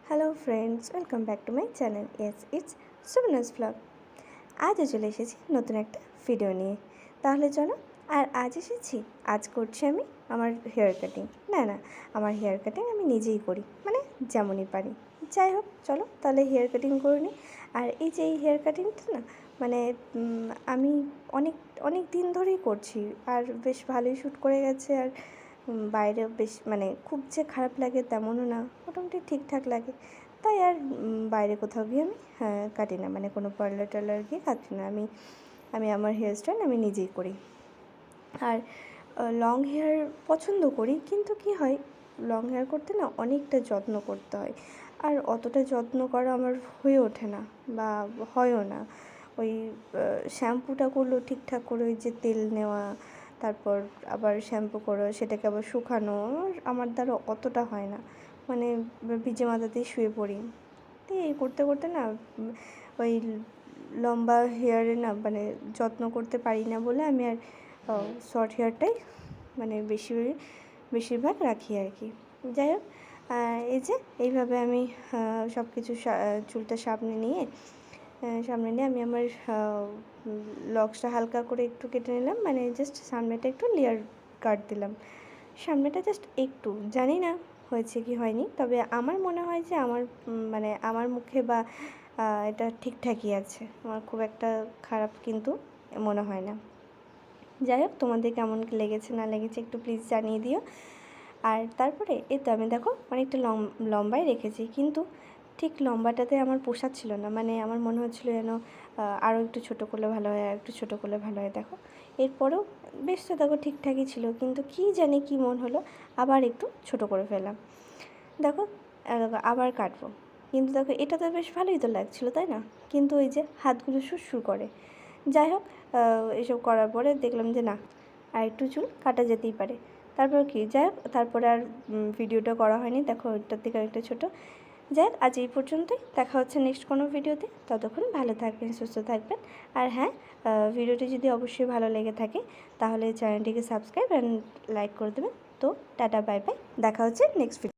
Hello friends, welcome back to my channel. It's সুবনাস blog. আজও চলে এসেছি নতুন একটা ভিডিও নিয়ে। তাহলে চলো। আর আজ করছি আমি আমার হেয়ার কাটিং। না, আমার হেয়ার কাটিং আমি নিজেই করি, মানে যেমনই পারি। যাই হোক, চলো তাহলে হেয়ার কাটিং করে নিই। আর এই যে এই হেয়ার কাটিংটা না, মানে আমি অনেক অনেক দিন ধরেই করছি, আর বেশ ভালোই শ্যুট করে গেছে। আর বাইরেও বেশ, মানে খুব যে খারাপ লাগে তেমনও না, মোটামুটি ঠিকঠাক লাগে। তাই আর বাইরে কোথাও গিয়ে আমি কাটি না, মানে কোনো পার্লার টার্লার গিয়ে কাটি না। আমি আমার হেয়ার স্টাইল আমি নিজেই করি। আর লং হেয়ার পছন্দ করি, কিন্তু কি হয়, লং হেয়ার করতে না অনেকটা যত্ন করতে হয়। আর অতটা যত্ন করা আমার হয়ে ওঠে না, বা হয়ও না। ওই শ্যাম্পুটা করলেও ঠিকঠাক করে ওই যে তেল নেওয়া, তারপর আবার শ্যাম্পু করো, সেটাকে আবার শুকানো, আমার দ্বারা অতটা হয় না। মানে ভিজে মাথাতেই শুয়ে পড়ি। তো এই করতে করতে না ওই লম্বা হেয়ারে না, মানে যত্ন করতে পারি না বলে আমি আর শর্ট হেয়ারটাই মানে বেশিরভাগ রাখি আর কি। যাই হোক, এই যে এইভাবে আমি সব কিছু চুলটা সামনে নিয়ে আমি আমার লক্সটা হালকা করে একটু কেটে নিলাম, মানে জাস্ট সামনেটা একটু লেয়ার কাট দিলাম। সামনেটা জাস্ট একটু, জানি না হয়েছে কি হয়নি, তবে আমার মনে হয় যে মানে আমার মুখে বা এটা ঠিকঠাকই আছে, আমার খুব একটা খারাপ কিন্তু মনে হয় না। যাই হোক, তোমাদের কেমন লেগেছে না লেগেছে একটু প্লিজ জানিয়ে দিও। আর তারপরে এই তো আমি দেখো অনেকটা লম্বাই রেখেছি, কিন্তু ঠিক লম্বাটাতে আমার পোষাচ্ছিল না। মানে আমার মনে হচ্ছিলো যেন আরও একটু ছোটো করলে ভালো হয়, আর একটু ছোটো করলে ভালো হয়। দেখো এরপরেও বেশ তো দেখো ঠিকঠাকই ছিল, কিন্তু কী জানি কী মন হলো, আবার একটু ছোটো করে ফেললাম। দেখো আবার কাটবো, কিন্তু দেখো এটা তো বেশ ভালোই তো লাগছিলো, তাই না? কিন্তু ওই যে হাতগুলো সুরসুর করে। যাই হোক, এসব করার পরে দেখলাম যে না, আর একটু চুল কাটা যেতেই পারে। তারপর কি, যাই হোক, তারপরে আর ভিডিওটা করা হয়নি। দেখো ওইটার থেকে আরেকটা ছোটো। যাই হোক, আজ এই পর্যন্তই। দেখা হচ্ছে নেক্সট কোনো ভিডিওতে। ততক্ষণ ভালো থাকবেন, সুস্থ থাকবেন। আর হ্যাঁ, ভিডিওটি যদি অবশ্যই ভালো লেগে থাকে তাহলে চ্যানেলটিকে সাবস্ক্রাইব অ্যান্ড লাইক করে দেবেন। তো টাটা, বাই বাই, দেখা হচ্ছে নেক্সট ভিডিও।